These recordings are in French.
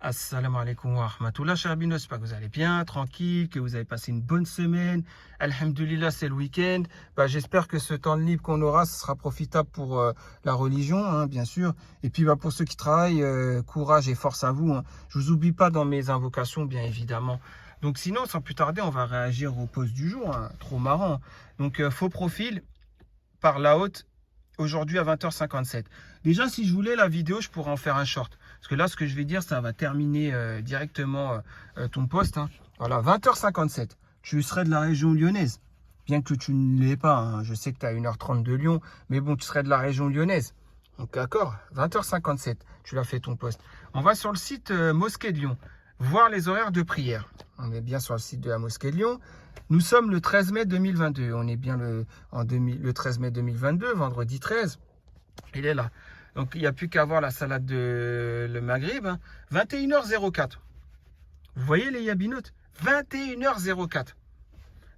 Assalamu alaikum wa rahmatullah, chers binos, j'espère que vous allez bien, tranquille, que vous avez passé une bonne semaine. Alhamdulillah, c'est le week-end. J'espère que ce temps libre qu'on aura, ce sera profitable pour la religion, hein, bien sûr. Et puis pour ceux qui travaillent, courage et force à vous. Hein. Je vous oublie pas dans mes invocations, bien évidemment. Donc sinon, sans plus tarder, on va réagir au post du jour. Hein. Trop marrant. Donc faux profil par la haute. Aujourd'hui à 20h57. Déjà, si je voulais la vidéo, je pourrais en faire un short. Parce que là, ce que je vais dire, ça va terminer directement ton post. Hein. Voilà, 20h57. Tu serais de la région lyonnaise. Bien que tu ne l'aies pas. Hein. Je sais que tu as 1h30 de Lyon. Mais bon, tu serais de la région lyonnaise. Donc d'accord, 20h57. Tu l'as fait ton post. On va sur le site Mosquée de Lyon. Voir les horaires de prière. On est bien sur le site de la Mosquée de Lyon. Nous sommes le 13 mai 2022. On est bien le 13 mai 2022, vendredi 13. Il est là. Donc, il n'y a plus qu'à voir la salade de le Maghrib. Hein. 21h04. Vous voyez les yabinotes 21h04.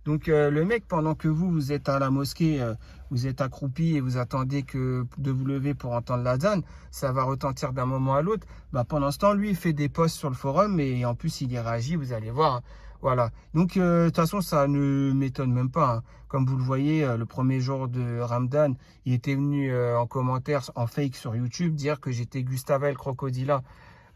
Donc, le mec, pendant que vous êtes à la mosquée, vous êtes accroupi et vous attendez de vous lever pour entendre l'adhan, ça va retentir d'un moment à l'autre. Pendant ce temps, lui, il fait des posts sur le forum et en plus, il y réagit, vous allez voir. Hein. Voilà. Donc, de toute façon, ça ne m'étonne même pas. Hein. Comme vous le voyez, le premier jour de Ramadan, il était venu en commentaire, en fake sur YouTube, dire que j'étais Gustave El Crocodila.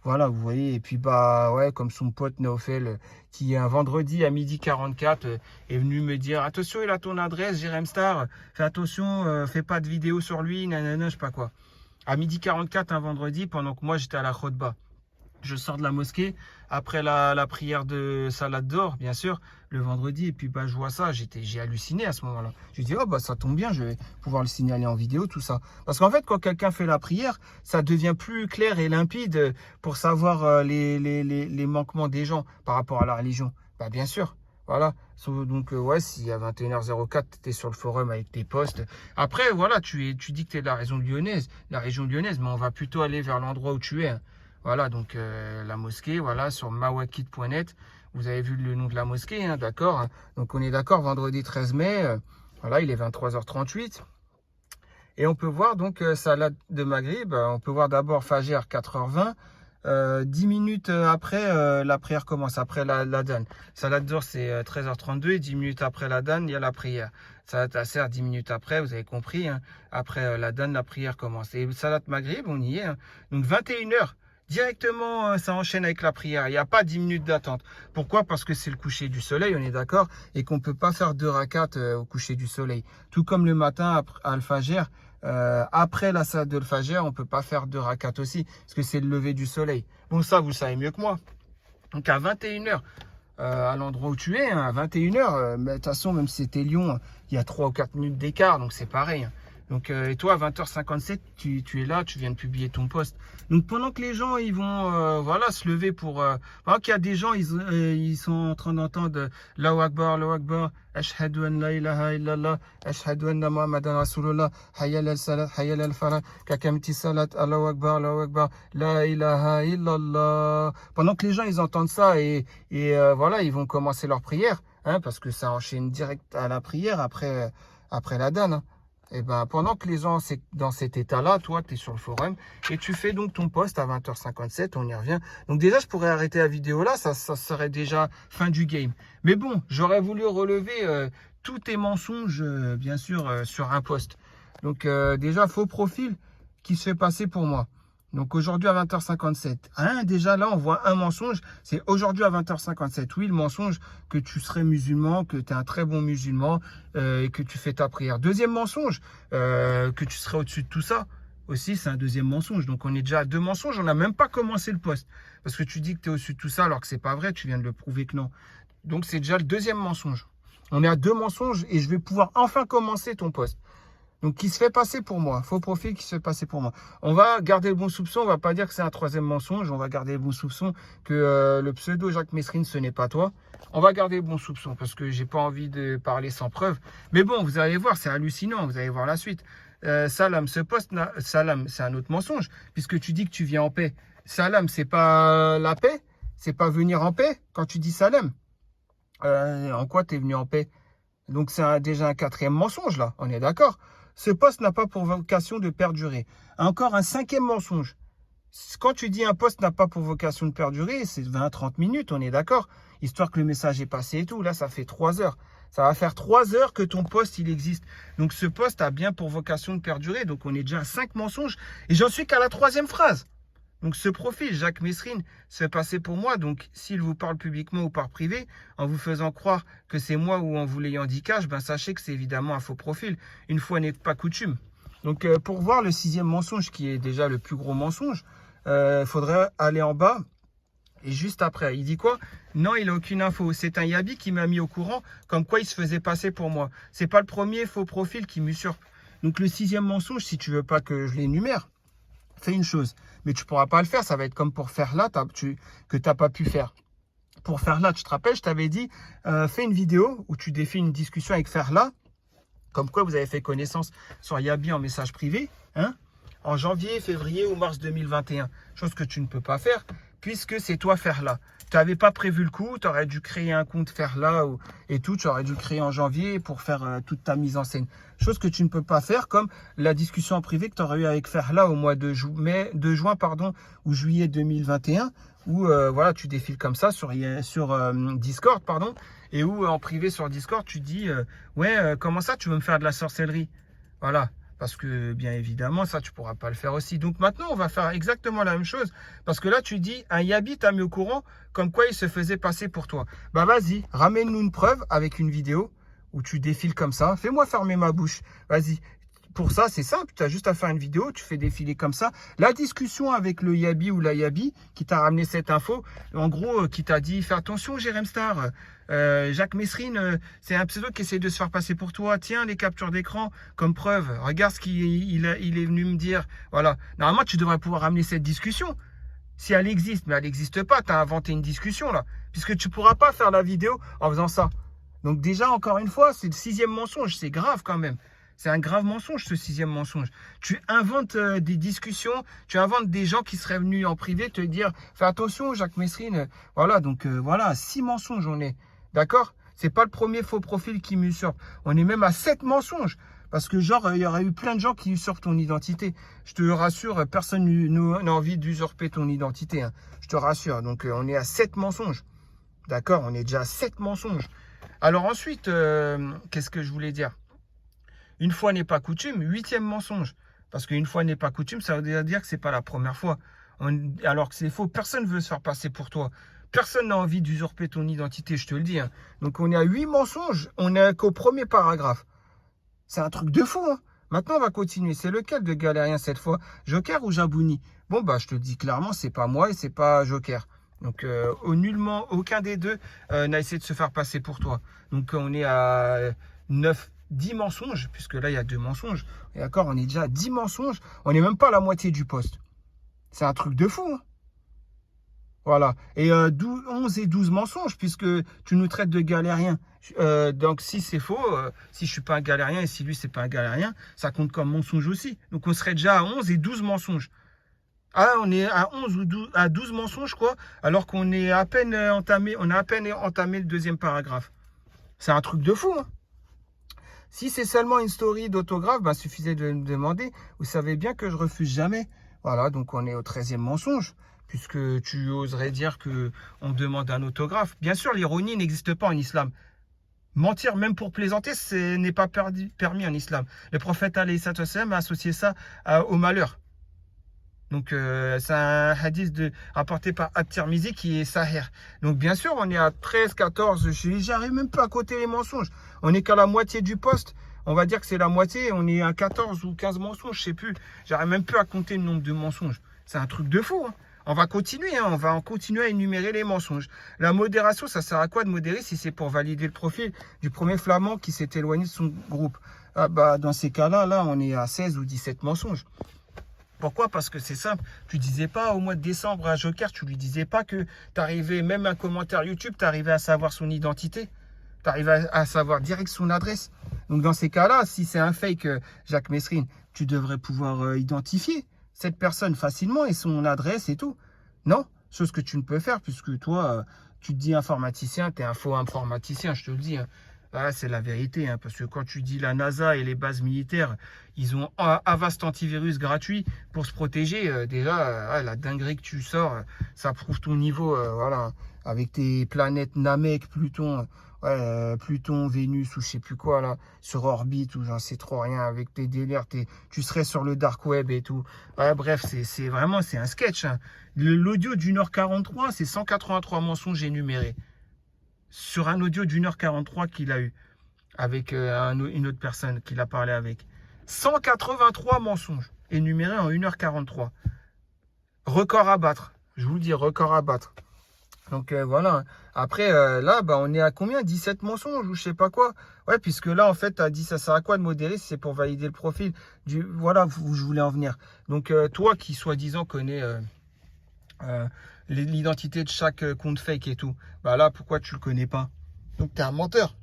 Voilà, vous voyez. Et puis, ouais, comme son pote Naofel, qui un vendredi à 12h44 est venu me dire, attention, il a ton adresse, Jérém Star, fais attention, fais pas de vidéo sur lui, nanana, je sais pas quoi. À 12h44 un vendredi, pendant que moi, j'étais à la Khotba. Je sors de la mosquée après la prière de Salade d'Or, bien sûr, le vendredi. Et puis, je vois ça. J'ai halluciné à ce moment-là. J'ai dit, oh, ça tombe bien, je vais pouvoir le signaler en vidéo, tout ça. Parce qu'en fait, quand quelqu'un fait la prière, ça devient plus clair et limpide pour savoir les manquements des gens par rapport à la religion. Bien sûr. Voilà. Donc, ouais, si à 21h04, tu étais sur le forum avec tes posts. Après, voilà, tu dis que tu es de la région lyonnaise, mais on va plutôt aller vers l'endroit où tu es. Hein. Voilà, donc la mosquée, voilà, sur mawakit.net. Vous avez vu le nom de la mosquée, hein, d'accord. Hein. Donc on est d'accord, vendredi 13 mai, voilà, il est 23h38. Et on peut voir donc salade de Maghrib. On peut voir d'abord Fajr 4h20. 10 minutes après, la prière commence, après l'adhan. Salade d'or, c'est 13h32. Et 10 minutes après l'adhan, il y a la prière. Salade Asser, 10 minutes après, vous avez compris. Hein, après l'adhan, la prière commence. Et salade Maghrib, on y est. Hein. Donc 21h. Directement, ça enchaîne avec la prière. Il n'y a pas 10 minutes d'attente. Pourquoi? Parce que c'est le coucher du soleil, on est d'accord, et qu'on ne peut pas faire 2 rakats au coucher du soleil. Tout comme le matin à Al-Fajr, après la salat de Al-Fajr, on ne peut pas faire 2 rakats aussi, parce que c'est le lever du soleil. Bon, ça, vous savez mieux que moi. Donc à 21h, à l'endroit où tu es, hein, à 21h, de toute façon, même si c'était Lyon, il y a 3 ou 4 minutes d'écart, donc c'est pareil. Hein. Donc, et toi, à 20h57, tu es là, tu viens de publier ton post. Donc, pendant que les gens, ils vont voilà, se lever pour... pendant qu'il y a des gens, ils sont en train d'entendre Allahu Akbar, Ashhadu an la ilaha illallah, Ashhadu anna Muhammadan Rasulullah, Hayyal al-salat, Hayyal al-falah, Kakamti salat, Allahu Akbar, la ilaha illallah. Pendant que les gens, ils entendent ça et voilà, ils vont commencer leur prière, hein, parce que ça enchaîne direct à la prière après l'adhan. Hein. Et pendant que les gens sont dans cet état-là, toi, tu es sur le forum et tu fais donc ton post à 20h57, on y revient. Donc déjà, je pourrais arrêter la vidéo là, ça serait déjà fin du game. Mais bon, j'aurais voulu relever tous tes mensonges, bien sûr, sur un post. Donc déjà, faux profil qui se fait passer pour moi. Donc aujourd'hui à 20h57. Hein, déjà là, on voit un mensonge. C'est aujourd'hui à 20h57. Oui, le mensonge que tu serais musulman, que tu es un très bon musulman et que tu fais ta prière. Deuxième mensonge, que tu serais au-dessus de tout ça. Aussi, c'est un deuxième mensonge. Donc on est déjà à 2 mensonges. On n'a même pas commencé le post. Parce que tu dis que tu es au-dessus de tout ça alors que c'est pas vrai. Tu viens de le prouver que non. Donc c'est déjà le deuxième mensonge. On est à 2 mensonges et je vais pouvoir enfin commencer ton post. Donc, qui se fait passer pour moi. Faux profil qui se fait passer pour moi. On va garder le bon soupçon. On va pas dire que c'est un 3e mensonge. On va garder le bon soupçon que le pseudo Jacques Mesrine, ce n'est pas toi. On va garder le bon soupçon parce que j'ai pas envie de parler sans preuve. Mais bon, vous allez voir, c'est hallucinant. Vous allez voir la suite. Salam, ce poste, Salam, c'est un autre mensonge puisque tu dis que tu viens en paix. Salam, c'est pas la paix. C'est pas venir en paix quand tu dis Salam. En quoi tu es venu en paix? Donc, c'est déjà un 4e mensonge là. On est d'accord? Ce poste n'a pas pour vocation de perdurer. Encore un 5e mensonge. Quand tu dis un post n'a pas pour vocation de perdurer, c'est 20-30 minutes, on est d'accord, histoire que le message est passé et tout. Là, ça fait 3 heures. Ça va faire 3 heures que ton post, il existe. Donc, ce post a bien pour vocation de perdurer. Donc, on est déjà à 5 mensonges. Et j'en suis qu'à la 3e phrase. Donc, ce profil, Jacques Mesrine, se fait passer pour moi. Donc, s'il vous parle publiquement ou par privé, en vous faisant croire que c'est moi ou en vous l'ayant dit cash, ben, sachez que c'est évidemment un faux profil. Une fois n'est pas coutume. Donc, pour voir le 6e mensonge, qui est déjà le plus gros mensonge, il faudrait aller en bas. Et juste après, il dit quoi? Non, il n'a aucune info. C'est un Yabi qui m'a mis au courant comme quoi il se faisait passer pour moi. C'est pas le premier faux profil qui m'usurpe. Donc, le 6e mensonge, si tu veux pas que je l'énumère, fais une chose. Mais tu pourras pas le faire. Ça va être comme pour faire là que tu n'as pas pu faire. Pour faire là, tu te rappelles, je t'avais dit, fais une vidéo où tu défies une discussion avec Ferla, comme quoi vous avez fait connaissance sur Yabi en message privé, hein, en janvier, février ou mars 2021. Chose que tu ne peux pas faire, puisque c'est toi Ferla. Tu n'avais pas prévu le coup, tu aurais dû créer un compte Ferla et tout, tu aurais dû créer en janvier pour faire toute ta mise en scène. Chose que tu ne peux pas faire, comme la discussion en privé que tu aurais eu avec Ferla au mois de juin ou juillet 2021, où voilà, tu défiles comme ça sur Discord, pardon, et où en privé sur Discord, tu dis ouais, comment ça, tu veux me faire de la sorcellerie? Voilà. Parce que, bien évidemment, ça, tu ne pourras pas le faire aussi. Donc, maintenant, on va faire exactement la même chose. Parce que là, tu dis, un Yabi t'a mis au courant comme quoi il se faisait passer pour toi. Bah, vas-y, ramène-nous une preuve avec une vidéo où tu défiles comme ça. Fais-moi fermer ma bouche. Vas-y. Pour ça, c'est simple. Tu as juste à faire une vidéo, tu fais défiler comme ça. La discussion avec le Yabi ou la Yabi qui t'a ramené cette info, en gros, qui t'a dit, fais attention, Jérém Star. Jacques Mesrine, c'est un pseudo qui essaie de se faire passer pour toi. Tiens, les captures d'écran comme preuve. Regarde ce qu'il est venu me dire. Voilà. Normalement, tu devrais pouvoir ramener cette discussion. Si elle existe, mais elle n'existe pas, tu as inventé une discussion là. Puisque tu ne pourras pas faire la vidéo en faisant ça. Donc déjà, encore une fois, c'est le 6e mensonge. C'est grave quand même. C'est un grave mensonge, ce 6e mensonge. Tu inventes des discussions, tu inventes des gens qui seraient venus en privé te dire « Fais attention, Jacques Mesrine. » Voilà, donc voilà, 6 mensonges on est. D'accord? C'est pas le premier faux profil qui m'usurpe. On est même à 7 mensonges. Parce que genre, il y aurait eu plein de gens qui usurpent ton identité. Je te rassure, personne n'a envie d'usurper ton identité. Hein. Je te rassure. Donc, on est à 7 mensonges. D'accord? On est déjà à 7 mensonges. Alors ensuite, qu'est-ce que je voulais dire? Une fois n'est pas coutume, 8e mensonge. Parce qu'une fois n'est pas coutume, ça veut dire que c'est pas la première fois. Alors que c'est faux. Personne ne veut se faire passer pour toi. Personne n'a envie d'usurper ton identité, je te le dis. Hein. Donc, on est à 8 mensonges. On n'est qu'au premier paragraphe. C'est un truc de fou. Hein. Maintenant, on va continuer. C'est lequel de galérien cette fois? Joker ou Jabouni? Bon, bah, je te le dis clairement, c'est pas moi et c'est pas Joker. Donc, nullement, aucun des deux n'a essayé de se faire passer pour toi. Donc, on est à 10 mensonges, puisque là, il y a 2 mensonges. D'accord, on est déjà à 10 mensonges. On n'est même pas à la moitié du poste. C'est un truc de fou. Hein. Voilà. Et 11 et 12 mensonges, puisque tu nous traites de galériens. Donc, si c'est faux, si je ne suis pas un galérien et si lui, c'est pas un galérien, ça compte comme mensonge aussi. Donc, on serait déjà à 11 et 12 mensonges. Ah, on est à 11 ou 12, à 12 mensonges, quoi, alors qu'on est à peine entamé, on a à peine entamé le 2e paragraphe. C'est un truc de fou, hein. Si c'est seulement une story d'autographe, bah, suffisait de me demander. Vous savez bien que je refuse jamais. Voilà, donc on est au 13e mensonge, puisque tu oserais dire qu'on demande un autographe. Bien sûr, l'ironie n'existe pas en islam. Mentir, même pour plaisanter, ce n'est pas permis en islam. Le prophète alayhi sallam a associé ça au malheur. Donc, c'est un hadith rapporté par At-Tirmizi qui est sahih. Donc, bien sûr, on est à 13, 14. J'arrive même pas à côté les mensonges. On n'est qu'à la moitié du poste. On va dire que c'est la moitié. On est à 14 ou 15 mensonges, je sais plus. J'arrive même plus à compter le nombre de mensonges. C'est un truc de fou. Hein. On va continuer. Hein. On va continuer à énumérer les mensonges. La modération, ça sert à quoi de modérer si c'est pour valider le profil du premier flamand qui s'est éloigné de son groupe? Ah, bah, dans ces cas-là, là, on est à 16 ou 17 mensonges. Pourquoi? Parce que c'est simple. Tu disais pas au mois de décembre à Joker, tu lui disais pas que tu arrivais, même un commentaire YouTube, tu arrivais à savoir son identité. Tu arrivais à savoir direct son adresse. Donc dans ces cas-là, si c'est un fake, Jacques Mesrine, tu devrais pouvoir identifier cette personne facilement et son adresse et tout. Non? Chose que tu ne peux faire puisque toi, tu te dis informaticien, tu es un faux informaticien, je te le dis. Hein. Ah, c'est la vérité, hein, parce que quand tu dis la NASA et les bases militaires, ils ont un Avast antivirus gratuit pour se protéger. Déjà, la dinguerie que tu sors, ça prouve ton niveau. Voilà, avec tes planètes Namek, Pluton, Pluton, Vénus ou je sais plus quoi là, sur orbite ou j'en sais trop rien. Avec tes délires, tu serais sur le dark web et tout. Ouais, bref, c'est vraiment c'est un sketch, hein. L'audio d'1h43, c'est 183 mensonges énumérés sur un audio d'1h43 qu'il a eu avec une autre personne qu'il a parlé avec. 183 mensonges énumérés en 1h43. Record à battre. Je vous le dis, record à battre. Donc voilà. Après, là, bah, on est à combien? 17 mensonges ou je sais pas quoi. Ouais, puisque là, en fait, tu as dit ça sert à quoi de modérer si c'est pour valider le profil voilà où je voulais en venir. Donc toi qui, soi-disant, connais l'identité de chaque compte fake et tout, bah là, pourquoi tu le connais pas? Donc tu es un menteur.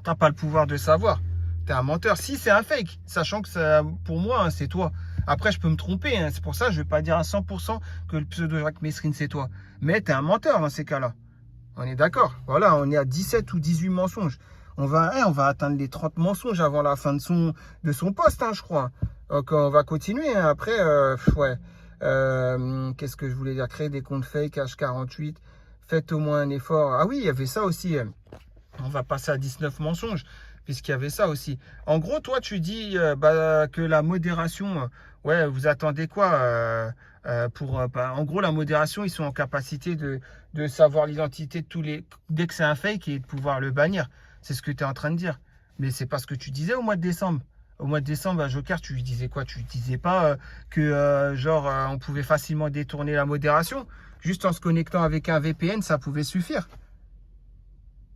T'as pas le pouvoir de savoir. T'es un menteur. Si c'est un fake, sachant que ça, pour moi, hein, c'est toi. Après, je peux me tromper. Hein. C'est pour ça que je vais pas dire à 100% que le pseudo Jacques Mesrine, c'est toi. Mais t'es un menteur dans ces cas-là. On est d'accord. Voilà, on est à 17 ou 18 mensonges. On va atteindre les 30 mensonges avant la fin de son poste, hein, je crois. Donc, on va continuer. Hein. Après, ouais. Qu'est-ce que je voulais dire? Créer des comptes fake, H48. Faites au moins un effort. Ah oui, il y avait ça aussi. On va passer à 19 mensonges, puisqu'il y avait ça aussi. En gros, toi, tu dis que la modération, ouais, vous attendez quoi en gros, la modération, ils sont en capacité de savoir l'identité de tous les... Dès que c'est un fake et de pouvoir le bannir. C'est ce que tu es en train de dire. Mais c'est pas ce que tu disais au mois de décembre. Au mois de décembre, à Joker, tu lui disais quoi? Tu lui disais pas que, on pouvait facilement détourner la modération. Juste en se connectant avec un VPN, ça pouvait suffire.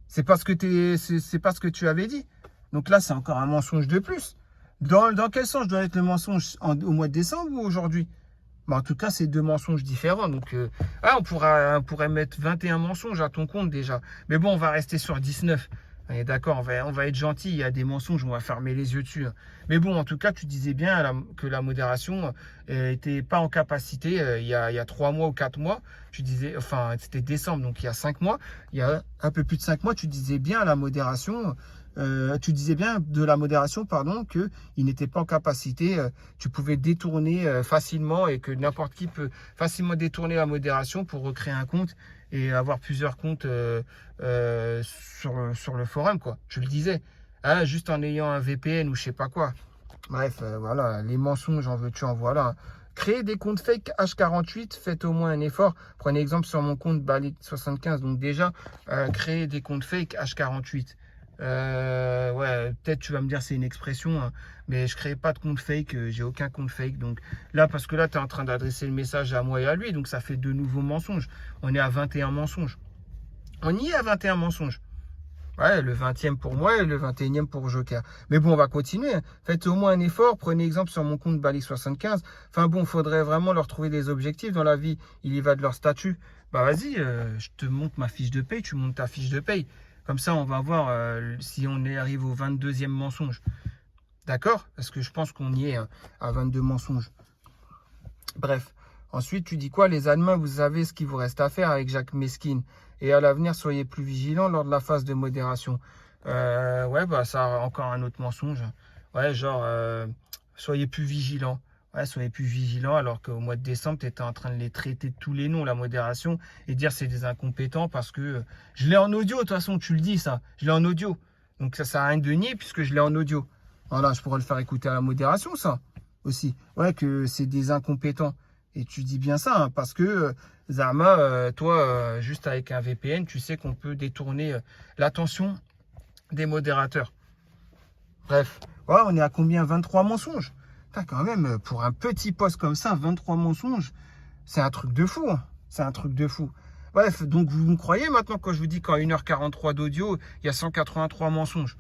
C'est pas ce que tu avais dit. Donc là, c'est encore un mensonge de plus. Dans quel sens doit être le mensonge au mois de décembre ou aujourd'hui? En tout cas, c'est deux mensonges différents. Donc, on pourrait mettre 21 mensonges à ton compte déjà. Mais bon, on va rester sur 19. On est d'accord, on va être gentil. Il y a des mensonges, on va fermer les yeux dessus. Mais bon, en tout cas, tu disais bien que la modération n'était pas en capacité il y a 3 mois ou 4 mois. Tu disais, enfin, c'était décembre, donc il y a 5 mois. Il y a un peu plus de 5 mois, tu disais bien la modération. Tu disais bien de la modération, pardon, qu'il n'était pas en capacité, tu pouvais détourner facilement et que n'importe qui peut facilement détourner la modération pour recréer un compte et avoir plusieurs comptes sur le forum, quoi. Je le disais, hein, juste en ayant un VPN ou je sais pas quoi. Bref, voilà, les mensonges, en veux-tu, en voilà. Créer des comptes fake H48, faites au moins un effort. Prenez exemple sur mon compte Bali75. Donc déjà, créer des comptes fake H48. Ouais, peut-être tu vas me dire c'est une expression, hein, mais je crée pas de compte fake, j'ai aucun compte fake. Donc là, parce que là, tu es en train d'adresser le message à moi et à lui, donc ça fait de nouveaux mensonges. On est à 21 mensonges. On y est à 21 mensonges. Ouais, le 20e pour moi et le 21e pour Joker. Mais bon, on va continuer. Faites au moins un effort. Prenez exemple sur mon compte Bali75. Enfin bon, il faudrait vraiment leur trouver des objectifs dans la vie. Il y va de leur statut. Bah vas-y, je te montre ma fiche de paye, tu montes ta fiche de paye. Comme ça, on va voir si on arrive au 22e mensonge. D'accord? Parce que je pense qu'on y est hein, à 22 mensonges. Bref. Ensuite, tu dis quoi? Les Allemands, vous savez ce qu'il vous reste à faire avec Jacques Meskin. Et à l'avenir, soyez plus vigilants lors de la phase de modération. Ouais, bah ça, encore un autre mensonge. Ouais, genre, soyez plus vigilants. Ouais, soyez plus vigilants alors qu'au mois de décembre, tu étais en train de les traiter de tous les noms, la modération, et dire c'est des incompétents parce que je l'ai en audio, de toute façon, tu le dis ça. Je l'ai en audio. Donc ça sert à rien de nier puisque je l'ai en audio. Voilà, je pourrais le faire écouter à la modération, ça aussi. Ouais, que c'est des incompétents. Et tu dis bien ça, hein, parce que Zama, toi, juste avec un VPN, tu sais qu'on peut détourner l'attention des modérateurs. Bref, ouais, on est à combien? 23 mensonges. Putain, quand même, pour un petit poste comme ça, 23 mensonges, c'est un truc de fou. Hein. C'est un truc de fou. Bref, donc vous me croyez maintenant quand je vous dis qu'en 1h43 d'audio, il y a 183 mensonges.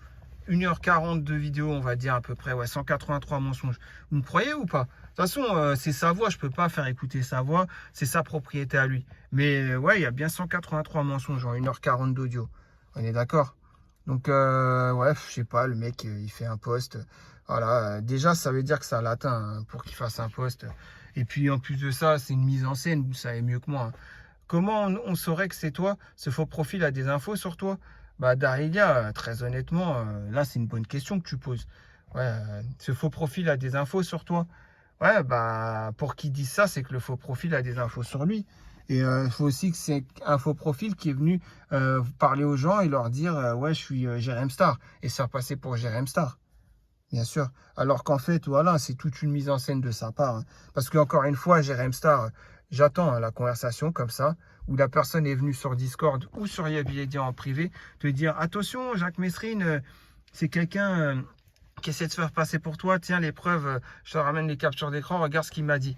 1h40 de vidéo, on va dire à peu près, ouais, 183 mensonges. Vous me croyez ou pas? De toute façon, c'est sa voix, je ne peux pas faire écouter sa voix, c'est sa propriété à lui. Mais ouais, il y a bien 183 mensonges en 1h40 d'audio. On est d'accord? Donc, ouais, je sais pas, le mec, il fait un post. Voilà, déjà, ça veut dire que ça l'atteint hein, pour qu'il fasse un post. Et puis, en plus de ça, c'est une mise en scène, vous savez mieux que moi. Hein. Comment on saurait que c'est toi? Ce faux profil a des infos sur toi? Bah, Daria, très honnêtement, là, c'est une bonne question que tu poses. Ouais, ce faux profil a des infos sur toi. Ouais, bah, pour qu'il dise ça, c'est que le faux profil a des infos sur lui. Et il faut aussi que c'est un faux profil qui est venu parler aux gens et leur dire ouais, je suis Jérém Star et se faire passer pour Jérém Star. Bien sûr. Alors qu'en fait, voilà, c'est toute une mise en scène de sa part, hein. Parce qu'encore une fois, Jérém Star, j'attends hein, la conversation comme ça, où la personne est venue sur Discord ou sur Yabiédia en privé, te dire attention, Jacques Messrine, c'est quelqu'un qui essaie de se faire passer pour toi. Tiens, les preuves, je te ramène les captures d'écran, regarde ce qu'il m'a dit.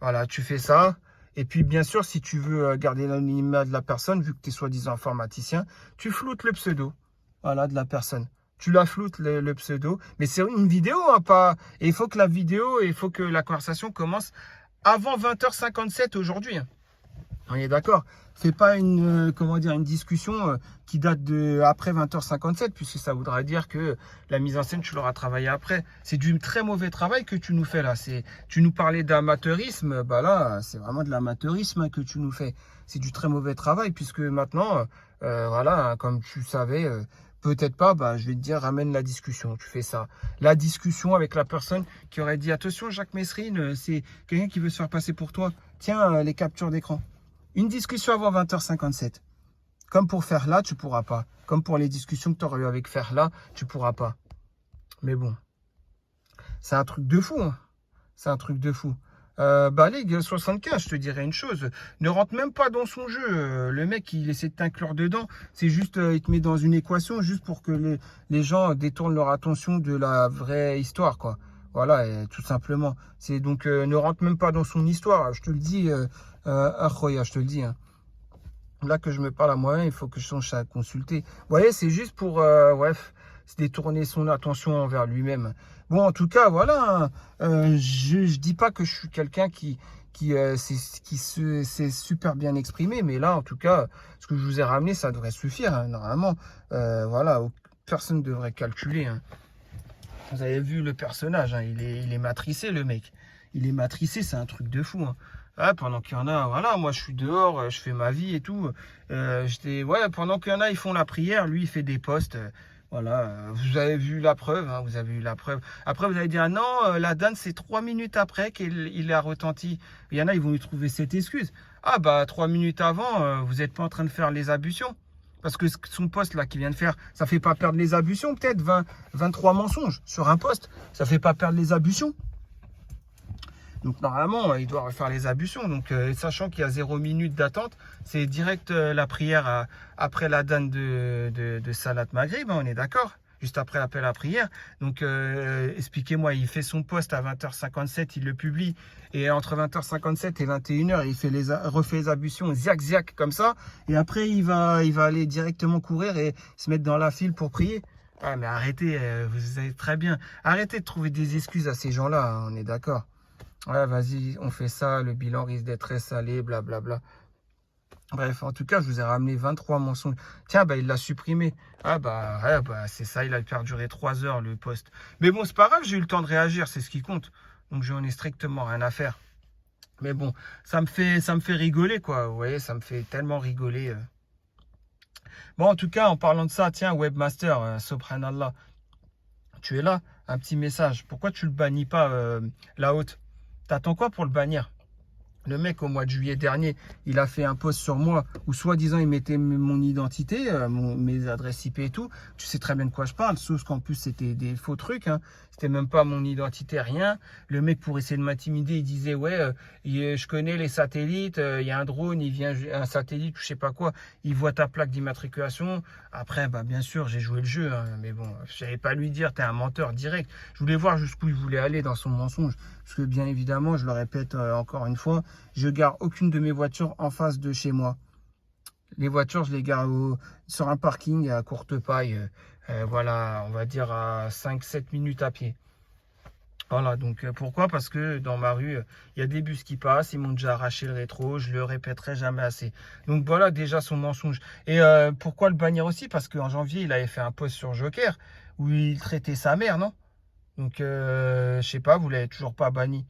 Voilà, tu fais ça. Et puis, bien sûr, si tu veux garder l'anonymat de la personne, vu que tu es soi-disant informaticien, tu floutes le pseudo, voilà, de la personne. Tu la floutes le pseudo, mais c'est une vidéo, hein, pas. Et il faut que la vidéo, il faut que la conversation commence avant 20h57 aujourd'hui, hein. On est d'accord. Fais pas une, comment dire, une discussion qui date de après 20h57, puisque ça voudra dire que la mise en scène, tu l'auras travaillé après. C'est du très mauvais travail que tu nous fais là. Tu nous parlais d'amateurisme, bah là, c'est vraiment de l'amateurisme hein, que tu nous fais. C'est du très mauvais travail, puisque maintenant, voilà, hein, comme tu savais, peut-être pas, bah, je vais te dire, ramène la discussion. Tu fais ça. La discussion avec la personne qui aurait dit, attention, Jacques Messrine, c'est quelqu'un qui veut se faire passer pour toi. Tiens, les captures d'écran. Une discussion avant 20h57. Comme pour faire là, tu pourras pas. Comme pour les discussions que tu aurais eu avec faire là, tu pourras pas. Mais bon, c'est un truc de fou, hein. C'est un truc de fou. Bah, Ligue 75, je te dirais une chose. Ne rentre même pas dans son jeu. Le mec, il essaie de t'inclure dedans. C'est juste, il te met dans une équation juste pour que les gens détournent leur attention de la vraie histoire, quoi. Voilà, et tout simplement. C'est donc, ne rentre même pas dans son histoire. Je te le dis, Akhoya, je te le dis, hein. Là que je me parle à moi-même, il faut que je songe à consulter. Vous voyez, c'est juste pour se détourner son attention envers lui-même. Bon, en tout cas, voilà, hein, je dis pas que je suis quelqu'un qui s'est super bien exprimé, mais là, en tout cas, ce que je vous ai ramené, ça devrait suffire, hein, normalement. Voilà, personne ne devrait calculer, hein. Vous avez vu le personnage, hein, il est matricé, le mec. Il est matricé, c'est un truc de fou, hein. Ah, pendant qu'il y en a, voilà, moi je suis dehors, je fais ma vie et tout. Ouais, pendant qu'il y en a, ils font la prière, lui il fait des posts. Voilà, vous avez vu la preuve, hein, vous avez vu la preuve. Après, vous allez dire, non, la danse, c'est 3 minutes après qu'il a retenti. Il y en a, ils vont lui trouver cette excuse. Ah, bah, 3 minutes avant, vous n'êtes pas en train de faire les ablutions. Parce que son poste là qu'il vient de faire, ça fait pas perdre les ablutions, peut-être 23 mensonges sur un poste. Ça fait pas perdre les ablutions. Donc normalement, il doit refaire les ablutions. Donc sachant qu'il y a 0 minute d'attente, c'est direct la prière après la danne de Salat Maghrib, hein, on est d'accord? Juste après l'appel à prière. Donc expliquez-moi, il fait son post à 20h57, il le publie. Et entre 20h57 et 21h, il refait les ablutions ziac comme ça. Et après, il va aller directement courir et se mettre dans la file pour prier. Ah mais arrêtez, vous savez très bien. Arrêtez de trouver des excuses à ces gens-là, hein, on est d'accord? Ouais, vas-y, on fait ça, le bilan risque d'être très salé, blablabla. Bref, en tout cas, je vous ai ramené 23 mensonges. Tiens, bah, il l'a supprimé. Ah, bah, ouais, bah, c'est ça, il a perduré 3 heures, le post. Mais bon, c'est pas grave, j'ai eu le temps de réagir, c'est ce qui compte. Donc, j'en ai strictement rien à faire. Mais bon, ça me fait rigoler, quoi. Vous voyez, ça me fait tellement rigoler. Bon, en tout cas, en parlant de ça, tiens, Webmaster, subhanallah, tu es là, un petit message. Pourquoi tu le bannis pas, la haute? T'attends quoi pour le bannir? Le mec, au mois de juillet dernier, il a fait un post sur moi où soi-disant il mettait mon identité, mes adresses IP et tout. Tu sais très bien de quoi je parle, sauf qu'en plus c'était des faux trucs, hein. C'était même pas mon identité, rien. Le mec, pour essayer de m'intimider, il disait ouais, je connais les satellites, il y a un drone, il vient un satellite, je sais pas quoi, il voit ta plaque d'immatriculation. Après, bah bien sûr, j'ai joué le jeu, hein, mais bon, je n'allais pas lui dire t'es un menteur direct. Je voulais voir jusqu'où il voulait aller dans son mensonge, parce que bien évidemment, je le répète encore une fois, je gare aucune de mes voitures en face de chez moi. Les voitures, je les gare sur un parking à courte paille. Voilà, on va dire à 5-7 minutes à pied. Voilà, donc pourquoi? Parce que dans ma rue, il y a des bus qui passent, ils m'ont déjà arraché le rétro, je le répéterai jamais assez. Donc voilà déjà son mensonge. Et pourquoi le bannir aussi? Parce qu'en janvier, il avait fait un post sur Joker où il traitait sa mère, non? Donc je sais pas, vous l'avez toujours pas banni.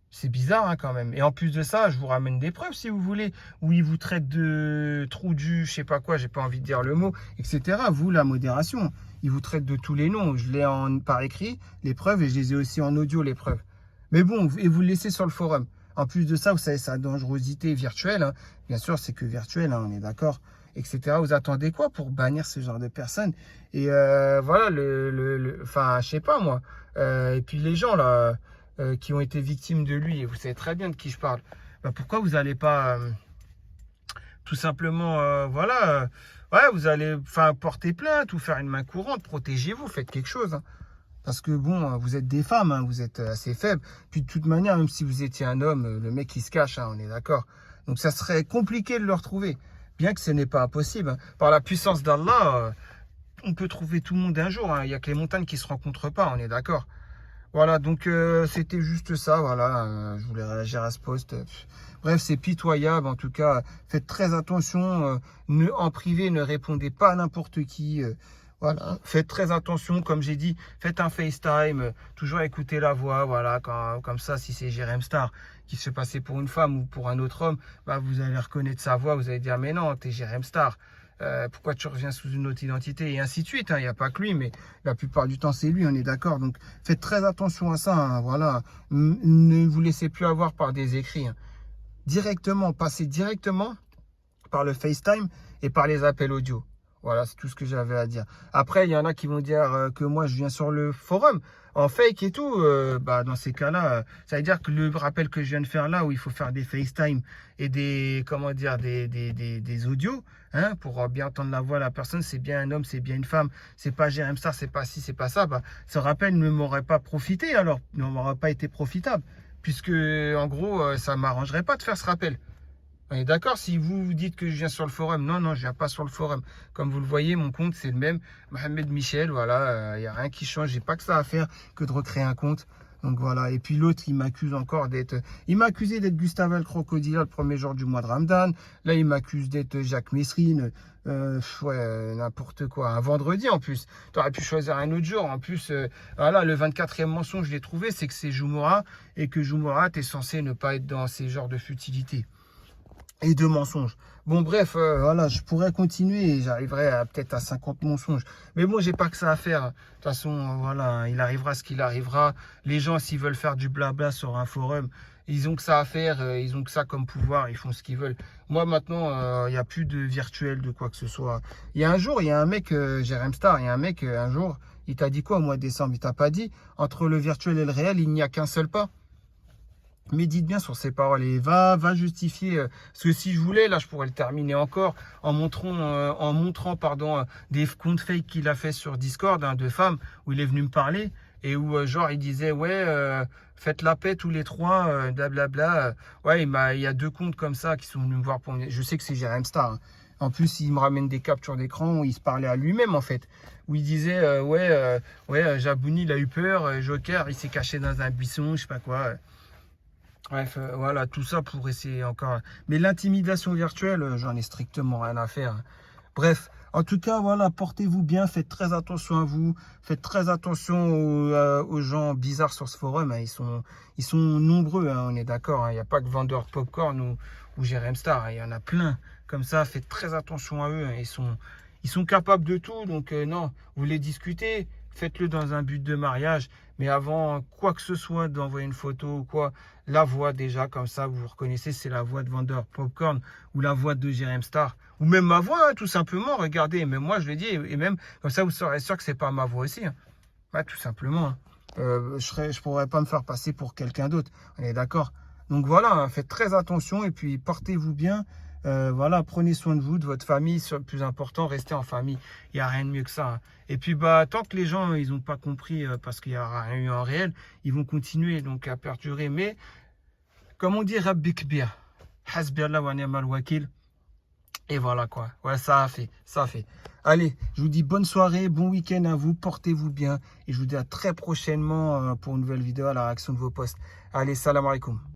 C'est bizarre hein, quand même. Et en plus de ça, je vous ramène des preuves si vous voulez, où ils vous traitent de trou du, je sais pas quoi, j'ai pas envie de dire le mot, etc. Vous, la modération, ils vous traitent de tous les noms. Je l'ai par écrit, les preuves, et je les ai aussi en audio, les preuves. Mais bon, et vous le laissez sur le forum. En plus de ça, vous savez, sa dangerosité virtuelle, hein. Bien sûr, c'est que virtuel, hein, on est d'accord, etc. Vous attendez quoi pour bannir ce genre de personnes? Et voilà, enfin, je sais pas moi. Et puis les gens là qui ont été victimes de lui, et vous savez très bien de qui je parle, bah, pourquoi vous n'allez pas tout simplement, voilà, ouais, vous allez porter plainte ou faire une main courante, protégez-vous, faites quelque chose. Hein. Parce que bon, vous êtes des femmes, hein, vous êtes assez faibles. Puis de toute manière, même si vous étiez un homme, le mec il se cache, hein, on est d'accord. Donc ça serait compliqué de le retrouver, bien que ce n'est pas impossible. Hein. Par la puissance d'Allah, on peut trouver tout le monde un jour. Hein. Il n'y a que les montagnes qui ne se rencontrent pas, on est d'accord. Voilà, donc c'était juste ça, voilà, je voulais réagir à ce post. Bref, c'est pitoyable, en tout cas, faites très attention, en privé, ne répondez pas à n'importe qui, voilà, faites très attention, comme j'ai dit, faites un FaceTime, toujours écouter la voix, voilà, comme ça, si c'est Jérém Star qui se passait pour une femme ou pour un autre homme, bah, vous allez reconnaître sa voix, vous allez dire, mais non, t'es Jérém Star. Pourquoi tu reviens sous une autre identité et ainsi de suite. Il n'y a pas que lui, mais la plupart du temps, c'est lui, on est d'accord. Donc, faites très attention à ça. Hein, voilà. Ne vous laissez plus avoir par des écrits. Hein. Directement, passez directement par le FaceTime et par les appels audio. Voilà, c'est tout ce que j'avais à dire. Après, il y en a qui vont dire que moi, je viens sur le forum en fake et tout. Bah, dans ces cas-là, ça veut dire que le rappel que je viens de faire là, où il faut faire des FaceTime et des, comment dire, des audios, hein, pour bien entendre la voix de la personne, c'est bien un homme, c'est bien une femme, c'est pas Jérém Star, c'est pas ci, c'est pas ça. Bah, ce rappel ne m'aurait pas profité alors, ne m'aurait pas été profitable. Puisque, en gros, ça ne m'arrangerait pas de faire ce rappel. On est d'accord, si vous vous dites que je viens sur le forum, non, non, je viens pas sur le forum. Comme vous le voyez, mon compte, c'est le même, Mohamed Michel, voilà, il n'y a rien qui change, j'ai pas que ça à faire que de recréer un compte. Donc voilà, et puis l'autre, il m'accuse encore d'être... Il m'a accusé d'être Gustave El Crocodile le premier jour du mois de Ramadan. Là, il m'accuse d'être Jacques Messrine. Ouais, n'importe quoi. Un vendredi, en plus. Tu aurais pu choisir un autre jour. En plus, voilà, le 24e mensonge, je l'ai trouvé, c'est que c'est Joumoura, et que Joumoura, tu es censé ne pas être dans ces genres de futilités et de mensonges. Bon bref, voilà, je pourrais continuer et j'arriverai peut-être à 50 mensonges. Mais bon, j'ai pas que ça à faire. De toute façon, voilà, il arrivera ce qu'il arrivera. Les gens, s'ils veulent faire du blabla sur un forum, ils ont que ça à faire, ils ont que ça comme pouvoir, ils font ce qu'ils veulent. Moi maintenant, il n'y a plus de virtuel, de quoi que ce soit. Il y a un jour, il y a un mec, Jérém Star, il y a un mec, un jour, il t'a dit quoi au mois de décembre? Il t'a pas dit, entre le virtuel et le réel, il n'y a qu'un seul pas. Médite bien sur ces paroles et va justifier. Parce que si je voulais, là, je pourrais le terminer encore en montrant pardon, des comptes fake qu'il a fait sur Discord, hein, de femmes, où il est venu me parler et où, genre, il disait, ouais, faites la paix tous les trois, blablabla. Ouais, il y a 2 comptes comme ça qui sont venus me voir pour me... Je sais que c'est Jérém Star. Hein. En plus, il me ramène des captures d'écran où il se parlait à lui-même, en fait. Où il disait, ouais, Jabouni, il a eu peur, Joker, il s'est caché dans un buisson, je sais pas quoi. Bref, voilà, tout ça pour essayer encore. Mais l'intimidation virtuelle, j'en ai strictement rien à faire. Hein. Bref, en tout cas, voilà, portez-vous bien, faites très attention à vous, faites très attention aux gens bizarres sur ce forum. Hein. Ils sont nombreux, hein, on est d'accord. Hein. Il n'y a pas que Vendeur Popcorn ou Jérém Star. Hein. Il y en a plein. Comme ça, faites très attention à eux. Hein. Ils sont capables de tout. Donc, non, vous voulez discuter, faites-le dans un but de mariage. Mais avant quoi que ce soit, d'envoyer une photo ou quoi, la voix déjà, comme ça, vous reconnaissez, c'est la voix de Vendeur Popcorn ou la voix de Jérém Star. Ou même ma voix, hein, tout simplement, regardez. Mais moi, je le dis, et même comme ça, vous serez sûr que c'est pas ma voix aussi. Hein. Ouais, tout simplement. Hein. Je pourrais pas me faire passer pour quelqu'un d'autre. On est d'accord. Donc voilà, hein, faites très attention et puis portez-vous bien. Voilà, prenez soin de vous, de votre famille, c'est le plus important, restez en famille, il n'y a rien de mieux que ça. Hein. Et puis bah tant que les gens ils n'ont pas compris parce qu'il n'y a rien eu en réel, ils vont continuer donc à perdurer. Mais comme on dit, Rabbi Kbir, Hasbiyallah wa ni'mal wakil. Et voilà quoi, ouais, ça a fait, ça a fait. Allez, je vous dis bonne soirée, bon week-end à vous, portez-vous bien et je vous dis à très prochainement pour une nouvelle vidéo à la réaction de vos posts. Allez, salam alaikum.